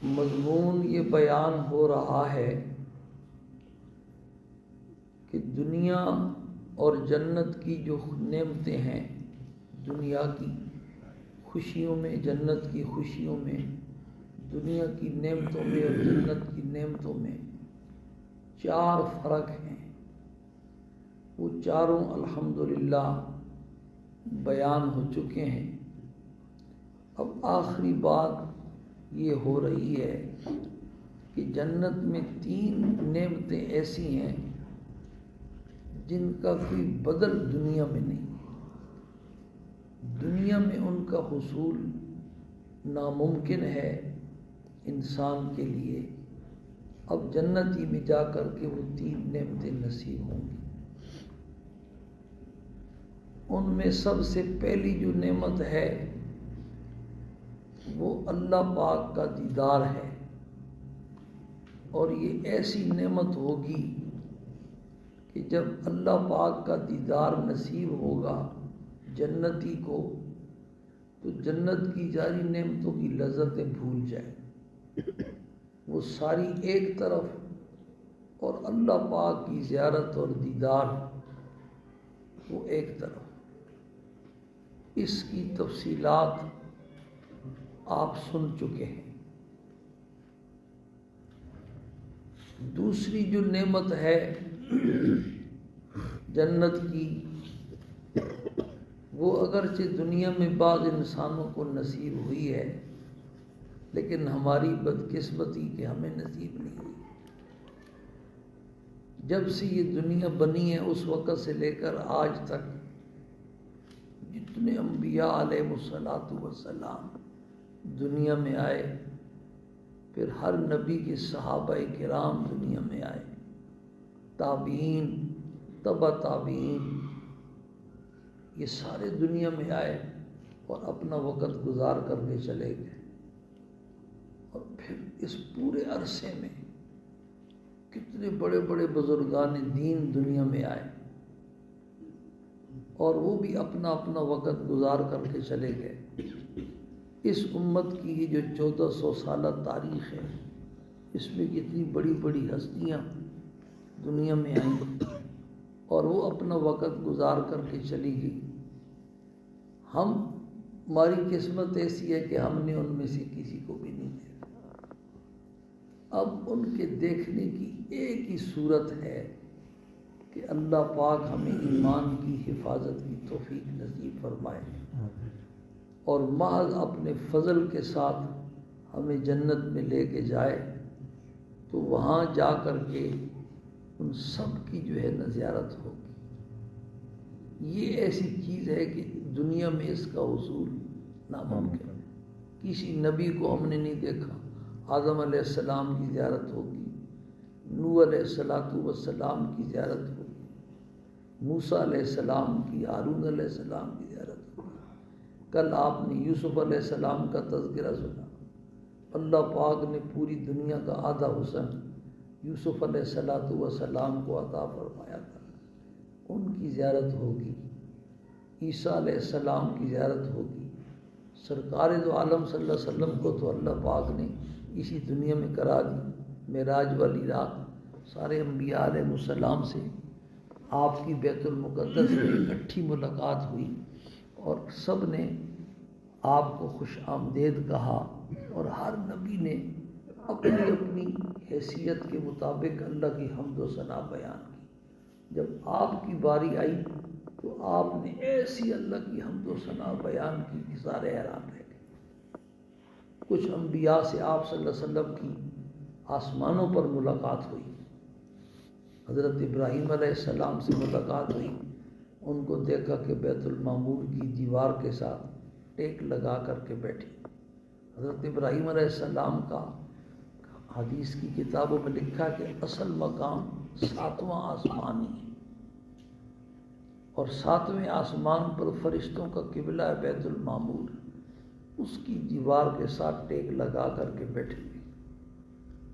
مضمون یہ بیان ہو رہا ہے کہ دنیا اور جنت کی جو نعمتیں ہیں، دنیا کی خوشیوں میں، جنت کی خوشیوں میں، دنیا کی نعمتوں میں اور جنت کی نعمتوں میں 4 فرق ہیں۔ وہ چاروں الحمدللہ بیان ہو چکے ہیں۔ اب آخری بات یہ ہو رہی ہے کہ جنت میں 3 نعمتیں ایسی ہیں جن کا کوئی بدل دنیا میں نہیں۔ دنیا میں ان کا حصول ناممکن ہے انسان کے لیے، اب جنتی میں جا کر کے وہ 3 نعمتیں نصیب ہوں گی۔ ان میں سب سے پہلی جو نعمت ہے وہ اللہ پاک کا دیدار ہے، اور یہ ایسی نعمت ہوگی کہ جب اللہ پاک کا دیدار نصیب ہوگا جنتی کو تو جنت کی جاری نعمتوں کی لذتیں بھول جائے، وہ ساری ایک طرف اور اللہ پاک کی زیارت اور دیدار وہ ایک طرف۔ اس کی تفصیلات آپ سن چکے ہیں۔ دوسری جو نعمت ہے جنت کی، وہ اگرچہ دنیا میں بعض انسانوں کو نصیب ہوئی ہے لیکن ہماری بدقسمتی کہ ہمیں نصیب نہیں ہوئی۔ جب سے یہ دنیا بنی ہے اس وقت سے لے کر آج تک جتنے انبیاء علیہ السلام دنیا میں آئے، پھر ہر نبی کے صحابہ کرام دنیا میں آئے، تابعین، تبع تابعین، یہ سارے دنیا میں آئے اور اپنا وقت گزار کر کے چلے گئے، اور پھر اس پورے عرصے میں کتنے بڑے بڑے بزرگان دین دنیا میں آئے اور وہ بھی اپنا اپنا وقت گزار کر کے چلے گئے۔ اس امت کی یہ جو 1400 سالہ تاریخ ہے، اس میں کتنی بڑی بڑی ہستیاں دنیا میں آئیں اور وہ اپنا وقت گزار کر کے چلی گئی۔ ہماری قسمت ایسی ہے کہ ہم نے ان میں سے کسی کو بھی نہیں دیکھا۔ اب ان کے دیکھنے کی ایک ہی صورت ہے کہ اللہ پاک ہمیں ایمان کی حفاظت کی توفیق نصیب فرمائے اور محض اپنے فضل کے ساتھ ہمیں جنت میں لے کے جائے، تو وہاں جا کر کے ان سب کی جو ہے زیارت ہوگی۔ یہ ایسی چیز ہے کہ دنیا میں اس کا حصول ناممکن ہے۔ کسی نبی کو ہم نے نہیں دیکھا۔ آدم علیہ السلام کی زیارت ہوگی، نوح علیہ السلام کی زیارت ہوگی، موسیٰ علیہ السلام کی، ہارون علیہ السلام کی زیارت ہوگی۔ کل آپ نے یوسف علیہ السلام کا تذکرہ سنا۔ اللہ پاک نے پوری دنیا کا آدھا حسن یوسف علیہ السلام کو عطا فرمایا تھا، ان کی زیارت ہوگی۔ عیسیٰ علیہ السلام کی زیارت ہوگی۔ سرکار دو عالم صلی اللہ علیہ وسلم کو تو اللہ پاک نے اسی دنیا میں کرا دی۔ معراج والی رات سارے انبیاء علیہ السلام سے آپ کی بیت المقدس میں اکٹھی ملاقات ہوئی اور سب نے آپ کو خوش آمدید کہا، اور ہر نبی نے اپنی اپنی حیثیت کے مطابق اللہ کی حمد و ثنا بیان کی۔ جب آپ کی باری آئی تو آپ نے ایسی اللہ کی حمد و ثنا بیان کی کہ سارے حیران رہ گئے۔ کچھ انبیاء سے آپ صلی اللہ علیہ وسلم کی آسمانوں پر ملاقات ہوئی۔ حضرت ابراہیم علیہ السلام سے ملاقات ہوئی، ان کو دیکھا کہ بیت المعمور کی دیوار کے ساتھ ٹیک لگا کر کے بیٹھی۔ حضرت ابراہیم علیہ السلام کا حدیث کی کتابوں میں لکھا کہ اصل مقام 7واں آسمان ہی ہے، اور 7ویں آسمان پر فرشتوں کا قبلہ ہے بیت المعمور، اس کی دیوار کے ساتھ ٹیک لگا کر کے بیٹھے ہوئے۔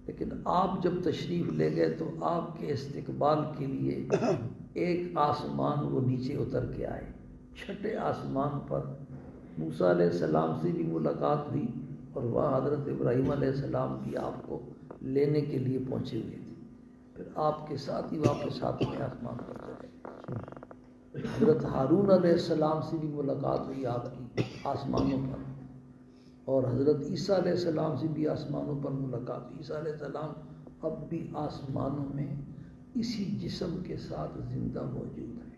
لیکن آپ جب تشریف لے گئے تو آپ کے استقبال کے لیے ایک آسمان وہ نیچے اتر کے آئے۔ 6 آسمان پر موسیٰ علیہ السلام سے بھی ملاقات ہوئی اور وہاں حضرت ابراہیم علیہ السلام بھی آپ کو لینے کے لیے پہنچے ہوئے تھے. پھر آپ کے ساتھ ہی واپس ساتویں آسمان پر چلے. حضرت ہارون علیہ السلام سے بھی ملاقات ہوئی آپ کی آسمانوں پر, اور حضرت عیسیٰ علیہ السلام سے بھی آسمانوں پر ملاقات ہوئی. عیسیٰ علیہ السلام اب بھی آسمانوں میں اسی جسم کے ساتھ زندہ موجود ہیں.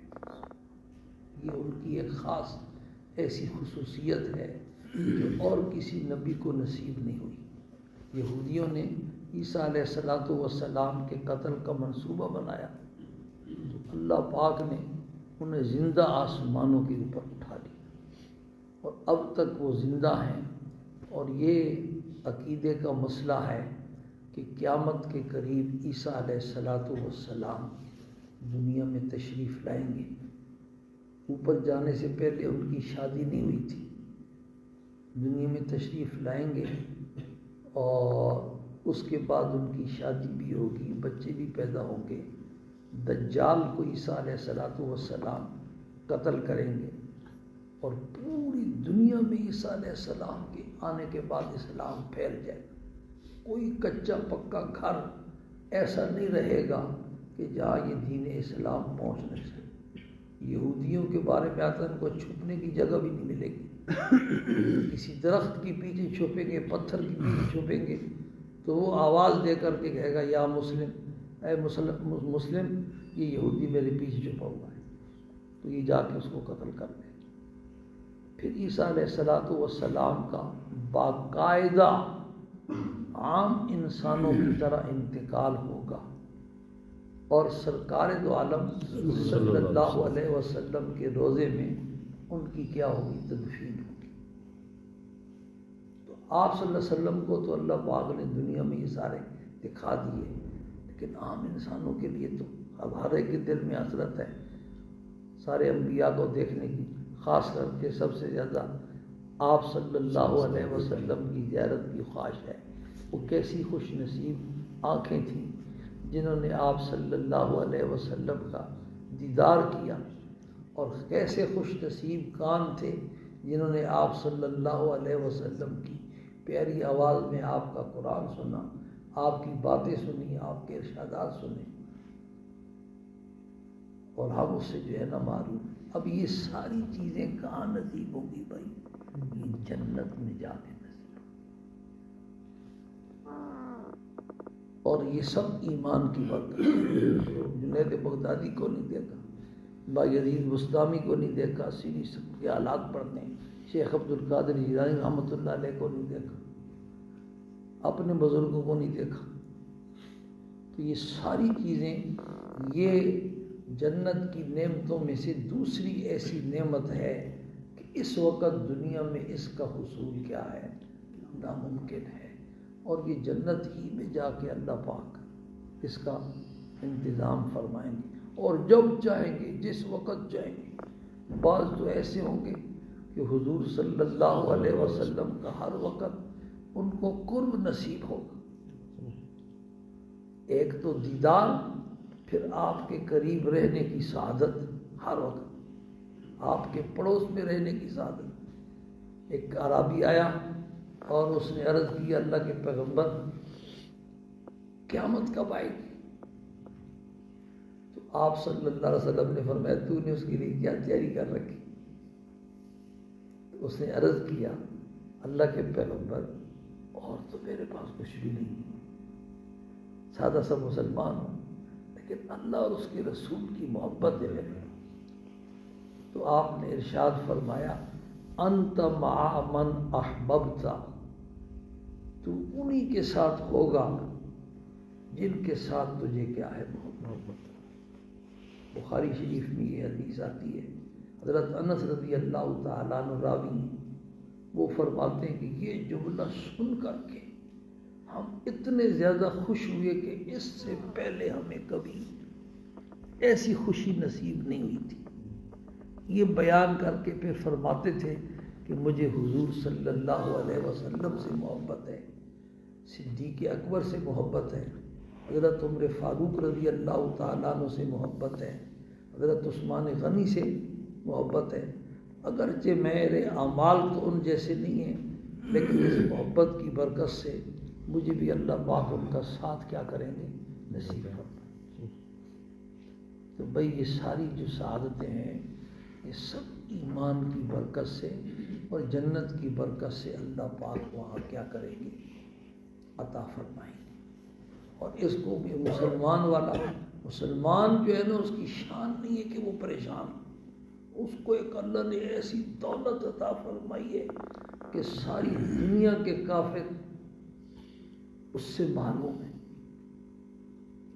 یہ ان کی ایک خاص ایسی خصوصیت ہے جو اور کسی نبی کو نصیب نہیں ہوئی. یہودیوں نے عیسیٰ علیہ السلام کے قتل کا منصوبہ بنایا تو اللہ پاک نے انہیں زندہ آسمانوں کے اوپر اٹھا لیا, اور اب تک وہ زندہ ہیں. اور یہ عقیدے کا مسئلہ ہے کہ قیامت کے قریب عیسیٰ علیہ السلام دنیا میں تشریف لائیں گے. اوپر جانے سے پہلے ان کی شادی نہیں ہوئی تھی. دنیا میں تشریف لائیں گے اور اس کے بعد ان کی شادی بھی ہوگی, بچے بھی پیدا ہوں گے. دجال کو عیسیٰ علیہ السلام قتل کریں گے اور پوری دنیا میں عیسیٰ علیہ السلام کے آنے کے بعد اسلام پھیل جائے گا. کوئی کچا پکا گھر ایسا نہیں رہے گا کہ جہاں یہ دین اسلام پہنچ نہ سکے. یہودیوں کے بارے میں آتا ہے ان کو چھپنے کی جگہ بھی نہیں ملے گی. کسی درخت کے پیچھے چھپیں گے, پتھر کے پیچھے چھپیں گے تو وہ آواز دے کر کے کہے گا یا مسلم, اے مسلم, یہ یہودی میرے پیچھے چھپا ہوا ہے. تو یہ جا کے اس کو قتل کر دے. پھر عیسیٰ علیہ السلام کا باقاعدہ عام انسانوں کی طرح انتقال ہوگا, اور سرکار دو عالم صلی اللہ علیہ وسلم کے روضے میں ان کی کیا ہوگی, تدفین ہوگی. تو آپ صلی اللہ علیہ وسلم کو تو اللہ پاک نے دنیا میں یہ سارے دکھا دیے, لیکن عام انسانوں کے لیے تو اب ہر ایک کے دل میں حسرت ہے سارے انبیاء کو دیکھنے کی. خاص کر کے سب سے زیادہ آپ صلی اللہ علیہ وسلم کی زیارت کی خواہش ہے. وہ کیسی خوش نصیب آنکھیں تھیں جنہوں نے آپ صلی اللہ علیہ وسلم کا دیدار کیا, اور کیسے خوش نصیب کان تھے جنہوں نے آپ صلی اللہ علیہ وسلم کی پیاری آواز میں آپ کا قرآن سنا, آپ کی باتیں سنی, آپ کے ارشادات سنے. اور ہم اس سے جو ہے نا معروف. اب یہ ساری چیزیں کہاں نصیب ہوں گی بھائی, یہ جنت میں جا کے نصیب. اور یہ سب ایمان کی برکت ہے. جنید بغدادی کو نہیں دیکھا, بایزید بستامی کو نہیں دیکھا, سیری سب کے حالات پڑھتے ہیں, شیخ عبد القادر جیلانی رحمۃ اللہ علیہ کو نہیں دیکھا, اپنے بزرگوں کو نہیں دیکھا. تو یہ ساری چیزیں یہ جنت کی نعمتوں میں سے دوسری ایسی نعمت ہے کہ اس وقت دنیا میں اس کا حصول کیا ہے, ناممکن ہے. اور یہ جنت ہی میں جا کے اللہ پاک اس کا انتظام فرمائیں گے, اور جب چاہیں گے جس وقت چاہیں گے. بعض تو ایسے ہوں گے کہ حضور صلی اللہ علیہ وسلم کا ہر وقت ان کو قرب نصیب ہوگا. ایک تو دیدار, پھر آپ کے قریب رہنے کی سعادت ہر وقت, آپ کے پڑوس میں رہنے کی سعادت. ایک عربی آیا اور اس نے عرض کی, اللہ کے پیغمبر قیامت کب آئے گی؟ تو آپ صلی اللہ علیہ وسلم نے فرمایا, تو نے اس کے لیے کیا تیاری کر رکھی؟ تو اس نے عرض کیا, اللہ کے پیغمبر اور تو میرے پاس کچھ بھی نہیں, سادہ سا مسلمان ہوں, لیکن اللہ اور اس کے رسول کی محبت ہے میرے. تو آپ نے ارشاد فرمایا, انت مع من احببت, تو انہی کے ساتھ ہوگا جن کے ساتھ تجھے کیا ہے محبت. بخاری شریف میں یہ حدیث آتی ہے. حضرت انس رضی اللہ تعالیٰ عنہ راوی, وہ فرماتے ہیں کہ یہ جملہ سن کر کے ہم اتنے زیادہ خوش ہوئے کہ اس سے پہلے ہمیں کبھی ایسی خوشی نصیب نہیں ہوئی تھی. یہ بیان کر کے پھر فرماتے تھے کہ مجھے حضور صلی اللہ علیہ وسلم سے محبت ہے, صدیق اکبر سے محبت ہے, حضرت عمر فاروق رضی اللہ تعالیٰ عنہ سے محبت ہے, حضرت عثمان غنی سے محبت ہے. اگرچہ میرے اعمال تو ان جیسے نہیں ہیں, لیکن اس محبت کی برکت سے مجھے بھی اللہ پاک ان کا ساتھ کیا کریں گے، نصیب فرمائیں۔ تو بھائی یہ ساری جو سعادتیں ہیں یہ سب ایمان کی برکت سے اور جنت کی برکت سے اللہ پاک وہاں کیا کریں گے، عطا فرمائیں گے۔ اور اس کو بھی مسلمان جو ہے نا، اس کی شان نہیں ہے کہ وہ پریشان، اس کو ایک اللہ نے ایسی دولت عطا فرمائی ہے کہ ساری دنیا کے کافر اس سے معلوم ہے،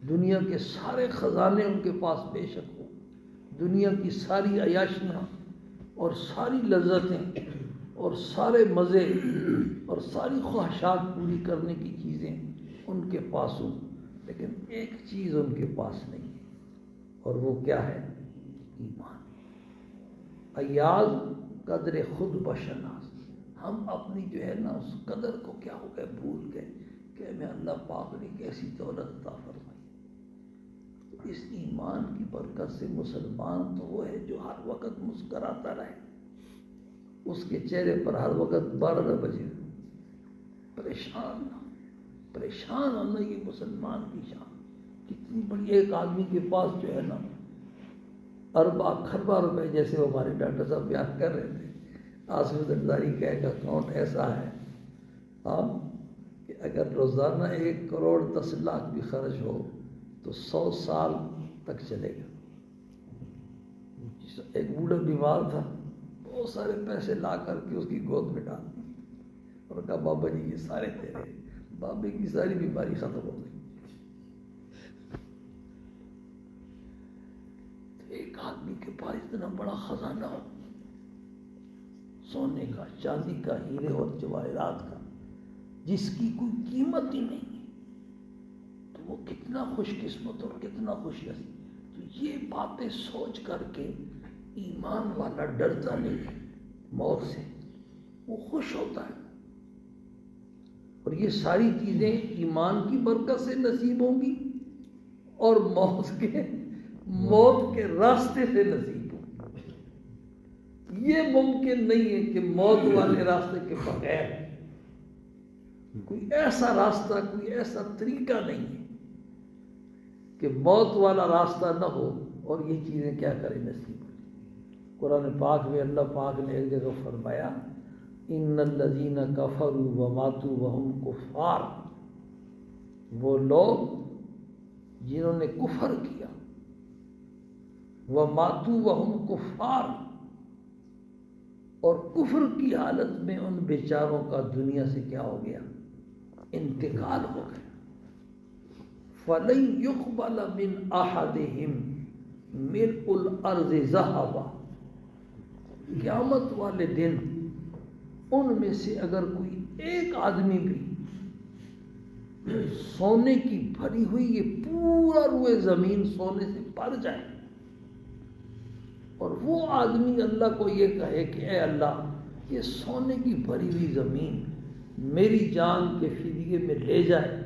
دنیا کے سارے خزانے ان کے پاس بے شک ہوں، دنیا کی ساری عیاشیاں اور ساری لذتیں اور سارے مزے اور ساری خواہشات پوری کرنے کی چیزیں ان کے پاس ہوں، لیکن ایک چیز ان کے پاس نہیں ہے، اور وہ کیا ہے؟ ایمان۔ ایاز قدر خود بشناس، ہم اپنی جو ہے نا اس قدر کو کیا ہو گئے، بھول گئے کہ ہمیں اللہ پاک نے کیسی دولت عطا فرمائی۔ تو اس ایمان کی برکت سے مسلمان تو وہ ہے جو ہر وقت مسکراتا رہے، اس کے چہرے پر ہر وقت 12 بجے پریشان نہ، پریشان ہونا یہ مسلمان کی شان۔ کتنی بڑی ایک آدمی کے پاس جو ہے نا اربع کھربہ روپے، جیسے وہ ہمارے ڈاکٹر صاحب بیان کر رہے تھے، آصف زرداری کا ایک اکاؤنٹ ایسا ہے کہ اگر روزانہ 1 کروڑ 10 لاکھ بھی خرچ ہو تو 100 سال تک چلے گا۔ ایک بوڑھا بیمار تھا، بہت سارے پیسے لا کر کے اس کی گود میں ڈال دی اور کہا بابا جی یہ سارے تیرے۔ بابے کی ساری بیماری ختم ہو گئی۔ ایک آدمی کے پاس اتنا بڑا خزانہ ہو، سونے کا، چاندی کا، ہیرے اور جواہرات کا، جس کی کوئی قیمت ہی نہیں ہے، تو وہ کتنا خوش قسمت اور کتنا خوش نصیب۔ تو یہ باتیں سوچ کر کے ایمان والا ڈرتا نہیں ہے موت سے، وہ خوش ہوتا ہے۔ اور یہ ساری چیزیں ایمان کی برکت سے نصیب ہوں گی اور موت کے راستے سے نصیب ہوں گی۔ یہ ممکن نہیں ہے کہ موت والے راستے کے بغیر کوئی ایسا راستہ، کوئی ایسا طریقہ نہیں ہے کہ موت والا راستہ نہ ہو اور یہ چیزیں کیا کریں، نصیب ہو۔ قرآن پاک میں اللہ پاک نے ایک جگہ فرمایا ان الذین کفروا وماتوا وہم کفار، وہ لوگ جنہوں نے کفر کیا، وماتوا وہم کفار، اور کفر کی حالت میں ان بیچاروں کا دنیا سے کیا ہو گیا، انتقال ہو گیا۔ فَلَن يُقْبَلَ مِنْ أَحَدِهِمْ مِلْءُ الْأَرْضِ ذَهَبًا، قیامت والے دن ان میں سے اگر کوئی ایک آدمی بھی سونے کی بھری ہوئی یہ پورا روئے زمین سونے سے بھر جائے، اور وہ آدمی اللہ کو یہ کہے کہ اے اللہ یہ سونے کی بھری ہوئی زمین میری جان کے فدیے میں لے جائے،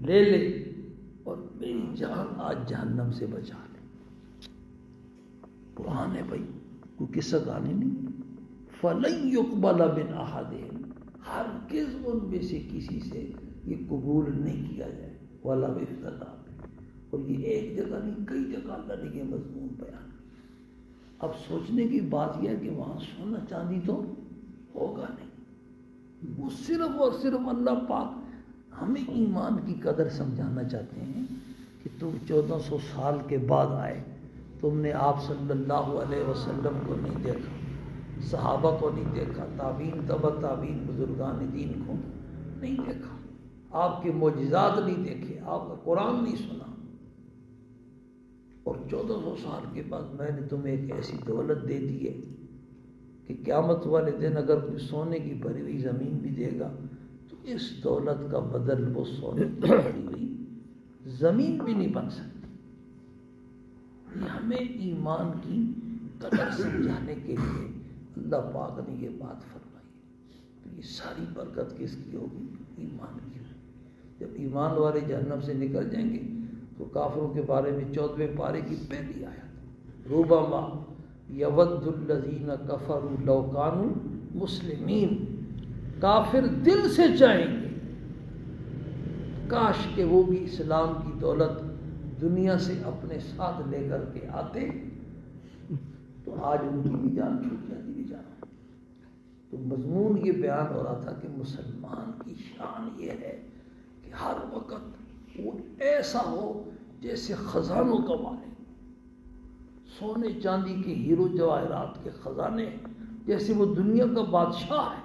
لے لے اور میری جان آج جہنم سے بچا لے۔ قرآن ہے بھائی، کوئی قصہ کہانی نہیں۔ فَلَن يُقْبَلَ مِنْ أَحَدِهِمْ، ہرگز ان میں سے کسی سے یہ قبول نہیں کیا جائے، وَلَا بِفْتَدَى، اور یہ ایک جگہ نہیں کئی جگہ اللہ نے یہ مضمون بیان۔ اب سوچنے کی بات یہ ہے کہ وہاں سونا چاندی تو ہوگا نہیں، وہ صرف اور صرف اللہ پاک ہمیں ایمان کی قدر سمجھانا چاہتے ہیں کہ تم 1400 سال کے بعد آئے، تم نے آپ صلی اللہ علیہ وسلم کو نہیں دیکھا، صحابہ کو نہیں دیکھا، تابعین تبع تابعین بزرگان دین کو نہیں دیکھا، آپ کے معجزات نہیں دیکھے، آپ کا قرآن نہیں سنا، اور 1400 سال کے بعد میں نے تمہیں ایک ایسی دولت دے دی ہے کہ قیامت والے دن اگر کوئی سونے کی بھری ہوئی زمین بھی دے گا تو اس دولت کا بدل وہ سونے کی بھری ہوئی زمین بھی نہیں بن سکتی۔ یہ ہمیں ایمان کی قدر سمجھانے کے لیے اللہ پاک نے یہ بات فرمائی۔ تو یہ ساری برکت کس کی ہوگی؟ ایمان کی ہوگی۔ جب ایمان والے جہنم سے نکل جائیں گے تو کافروں کے بارے میں 14ویں پارے کی پہلی آیت، ربما یود الذین کفروا لو کانوا مسلمین، کافر دل سے چاہیں گے کاش کہ وہ بھی اسلام کی دولت دنیا سے اپنے ساتھ لے کر کے آتے تو آج ان کی بھی جان چھوٹ جاتی بیچارہ۔ تو مضمون یہ بیان ہو رہا تھا کہ مسلمان کی شان یہ ہے کہ ہر وقت وہ ایسا ہو جیسے خزانوں کا مالک، سونے چاندی کے ہیرو جواہرات کے خزانے، جیسے وہ دنیا کا بادشاہ ہے،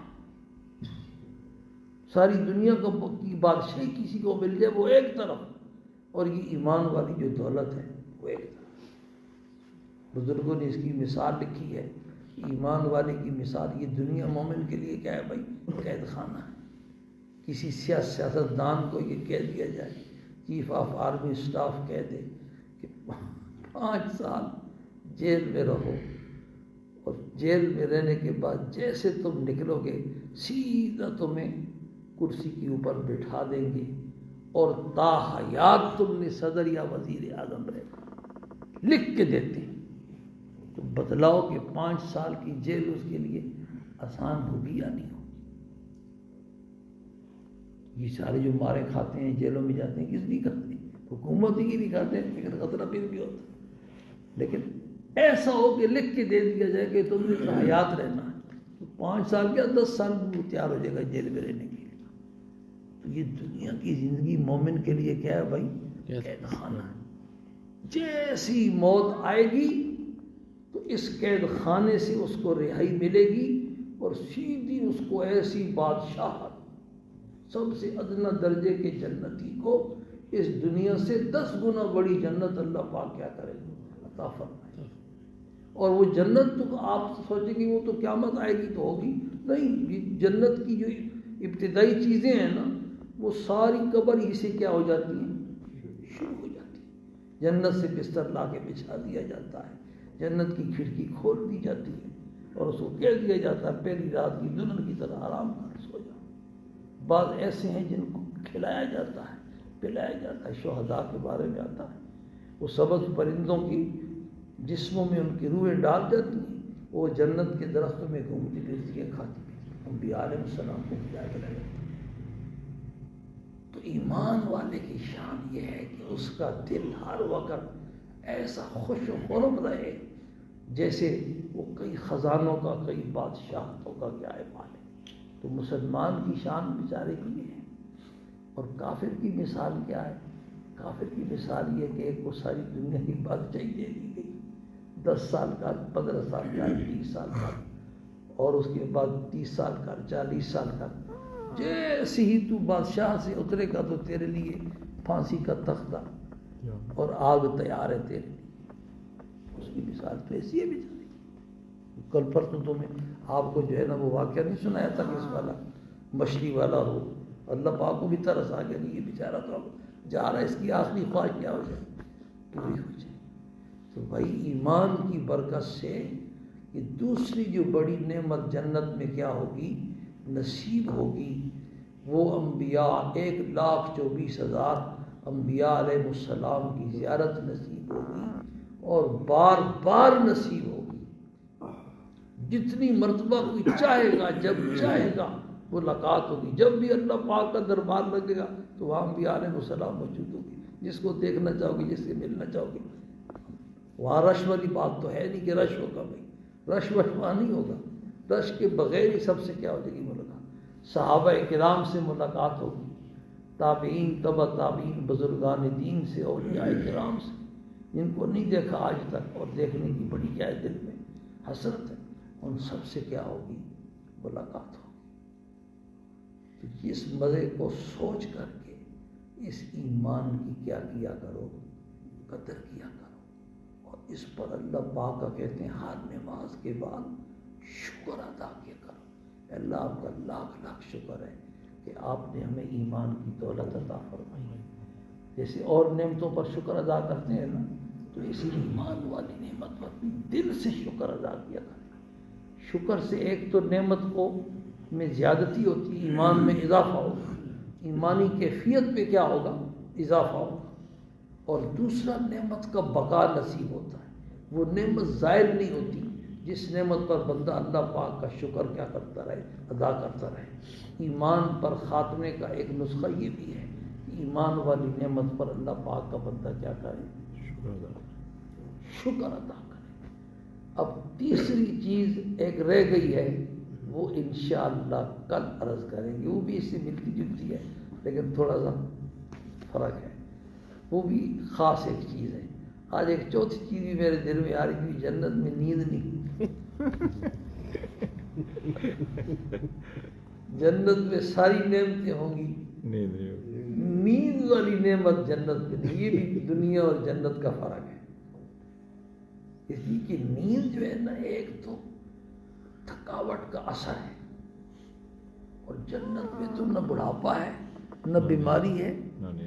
ساری دنیا کی بادشاہی کسی کو مل جائے وہ ایک طرف، اور یہ ایمان والی جو دولت ہے وہ ایک طرف۔ بزرگوں نے اس کی مثال لکھی ہے، ایمان والے کی مثال، یہ دنیا مومن کے لیے کیا ہے بھائی؟ قید خانہ ہے۔ کسی سیاستدان کو یہ کہہ دیا جائے، چیف آف آرمی اسٹاف کہہ دے کہ 5 سال جیل میں رہو، اور جیل میں رہنے کے بعد جیسے تم نکلو گے سیدھا تمہیں کرسی کے اوپر بٹھا دیں گے، اور تا حیات تم نے صدر یا وزیر اعظم رہے، لکھ کے دیتے ہیں۔ تو بتلاؤ کہ 5 سال کی جیل اس کے لیے آسان ہوگی یا نہیں ہوگی؟ یہ سارے جو مارے کھاتے ہیں جیلوں میں جاتے ہیں کس لیے کرتے ہیں؟ حکومت ہی نہیں کھاتے ہیں، لیکن خطرہ پھر بھی ہوتا ہے۔ لیکن ایسا ہو کہ لکھ کے دے دیا جائے کہ تم نے حیات رہنا ہے، تو 5 سال کیا 10 سال میں تیار ہو جائے گا جیل میں رہنے کے لیے۔ تو یہ دنیا کی زندگی مومن کے لیے کیا ہے بھائی؟ قید خانہ ہے۔ جیسی موت آئے گی تو اس قید خانے سے اس کو رہائی ملے گی، اور سیدھی اس کو ایسی بادشاہت، سب سے ادنا درجے کے جنتی کو اس دنیا سے 10 گنا بڑی جنت اللہ پاک کیا کرے گا؟ عطا فرمائے۔ اور وہ جنت تو آپ سوچیں گے وہ تو قیامت آئے گی تو ہوگی، نہیں، یہ جنت کی جو ابتدائی چیزیں ہیں نا وہ ساری قبر ہی سے کیا ہو جاتی ہیں؟ شروع ہو جاتی ہیں۔ جنت سے بستر لا کے بچھا دیا جاتا ہے، جنت کی کھڑکی کھول دی جاتی ہے، اور اس کو کہہ دیا جاتا ہے پہلی رات کی دلہن کی طرح آرام کر سو جاؤ۔ بعض ایسے ہیں جن کو کھلایا جاتا ہے، پلایا جاتا ہے، شہداء کے بارے میں آتا ہے، وہ سبز پرندوں کی جسموں میں ان کی روحیں ڈال جاتی ہیں، وہ جنت کے درختوں میں گھومتی پھرتی ہیں، کھاتی پیتی، انبیاء علیہ السلام کو ہدایت ملا جاتی ہے۔ تو ایمان والے کی شان یہ ہے کہ اس کا دل ہر وقت ایسا خوش و خرم رہے جیسے وہ کئی خزانوں کا، کئی بادشاہتوں کا کیا ہے مالک۔ تو مسلمان کی شان بیچارے کی یہ ہے۔ اور کافر کی مثال کیا ہے؟ کافر کی مثال یہ کہ ایک کو ساری دنیا کی بادشاہی دے دی گئی، 10 سال کا، 15 سال کا، 20 سال کا، اور اس کے بعد 30 سال کا، 40 سال کا، جیسے ہی تو بادشاہ سے اترے گا تو تیرے لیے پھانسی کا تختہ اور آگ تیار ہے تیرے لیے۔ اس کی مثال تو ایسی ہے بیچاری۔ کل پرسوں تو میں آپ کو جو ہے نا وہ واقعہ نہیں سنایا تھا کہ اس والا مچھلی والا ہو، اللہ پاک کو بھی ترس آ گیا کہ یہ بیچارہ تو اب جا رہا ہے، اس کی آخری خواہش کیا ہو جائے؟ پوری ہو جائے۔ تو بھائی ایمان کی برکت سے یہ دوسری جو بڑی نعمت جنت میں کیا ہوگی؟ نصیب ہوگی۔ وہ انبیاء 1,24,000 انبیاء علیہ السلام کی زیارت نصیب ہوگی، اور بار بار نصیب ہوگی۔ جتنی مرتبہ کوئی چاہے گا، جب چاہے گا ملاقات ہوگی۔ جب بھی اللہ پاک کا دربار لگے گا تو وہاں انبیاء علیہ السلام موجود ہوگی، جس کو دیکھنا چاہو گے، جس سے ملنا چاہو گے۔ وہاں رش والی بات تو ہے نہیں کہ رش ہوگا، بھائی رش وہاں نہیں ہوگا، رش کے بغیر ہی سب سے کیا ہو جائے گی ملاقات۔ صحابہ کرام سے ملاقات ہوگی، تابعین، تبع تابعین، بزرگان دین سے، اولیاء کرام سے، جن کو نہیں دیکھا آج تک اور دیکھنے کی بڑی کیا ہے دل میں حسرت ہے، ان سب سے کیا ہوگی؟ ملاقات ہوگی۔ تو اس مزے کو سوچ کر کے اس ایمان کی کیا کیا کرو؟ قدر کیا کرو، اور اس پر اللہ پاک کا کہتے ہیں ہر نماز کے بعد شکر ادا کیا کرو۔ اللہ آپ کا لاکھ لاکھ شکر ہے کہ آپ نے ہمیں ایمان کی دولت عطا فرمائی۔ جیسے اور نعمتوں پر شکر ادا کرتے ہیں نا، تو اسی ایمان والی نعمت پر دل سے شکر ادا کیا کریں۔ شکر سے ایک تو نعمت کو میں زیادتی ہوتی، ایمان میں اضافہ ہوگا، ایمانی کیفیت پہ کیا ہوگا؟ اضافہ ہوگا۔ اور دوسرا نعمت کا بقا نصیب ہوتا ہے، وہ نعمت ظاہر نہیں ہوتی جس نعمت پر بندہ اللہ پاک کا شکر کیا کرتا رہے، ادا کرتا رہے۔ ایمان پر خاتمے کا ایک نسخہ یہ بھی ہے کہ ایمان والی نعمت پر اللہ پاک کا بندہ کیا کرے، شکر ادا کرے۔ اب تیسری چیز ایک رہ گئی ہے، وہ انشاءاللہ کل عرض کریں گے، وہ بھی اس سے ملتی جلتی ہے لیکن تھوڑا سا فرق ہے، وہ بھی خاص ایک چیز ہے۔ آج ایک چوتھی چیز بھی میرے دل میں آ رہی کہ جنت میں نیند نہیں، جنت میں ساری نعمتیں ہوں گی، نیند والی نعمت جنت میں نہیں۔ یہ بھی دنیا اور جنت کا فرق ہے، اس لیے کہ نیند جو ہے نا ایک تو تھکاوٹ کا اثر ہے، اور جنت میں تو نہ بڑھاپا ہے، نہ بیماری ہے،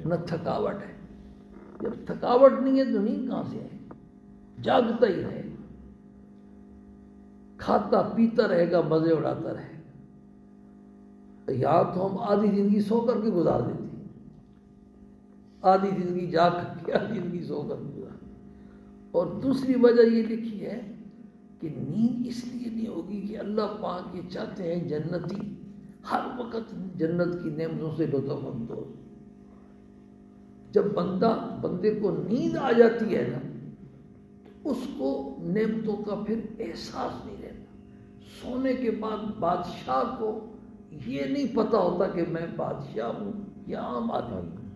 نہ تھکاوٹ ہے۔ جب تھکاوٹ نہیں ہے تو نیند کہاں سے ہے؟ جاگتا ہی رہے، کھاتا پیتا رہے گا، مزے اڑاتا رہے گا۔ یہاں تو ہم آدھی زندگی سو کر کے گزار دیتے ہیں، آدھی زندگی جاگ کر کے، آدھی زندگی سو کر کے گزار۔ اور دوسری وجہ یہ لکھی ہے کہ نیند اس لیے نہیں ہوگی کہ اللہ پاک یہ چاہتے ہیں جنتی ہر وقت جنت کی نعمتوں سے لطف اندوز۔ جب بندے کو نیند آ جاتی ہے نا، اس کو نعمتوں کا پھر احساس نہیں رہتا۔ سونے کے بعد بادشاہ کو یہ نہیں پتا ہوتا کہ میں بادشاہ ہوں یا عام آدمی ہوں،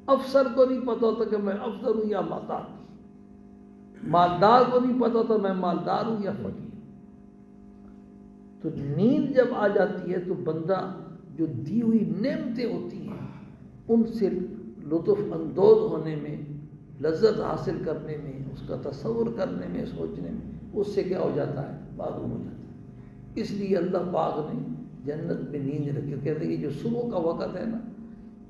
افسر کو نہیں پتا ہوتا کہ میں افسر ہوں یا مالدار ہوں، مالدار کو نہیں پتا ہوتا میں مالدار ہوں یا فقیر ہوں۔ تو نیند جب آ جاتی ہے تو بندہ جو دی ہوئی نعمتیں ہوتی ہیں ان سے لطف اندوز ہونے میں، لذت حاصل کرنے میں، اس کا تصور کرنے میں، سوچنے میں، اس سے کیا ہو جاتا ہے، معلوم ہو جاتا ہے۔ اس لیے اللہ پاک نے جنت میں نیند رکھی۔ کہتے ہیں کہ جو صبح کا وقت ہے نا،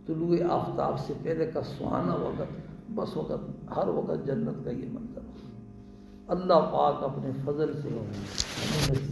طلوع آفتاب سے پہلے کا سہانا وقت، بس وقت ہر وقت جنت کا یہ منظر ہے۔ اللہ پاک اپنے فضل سے ہمیں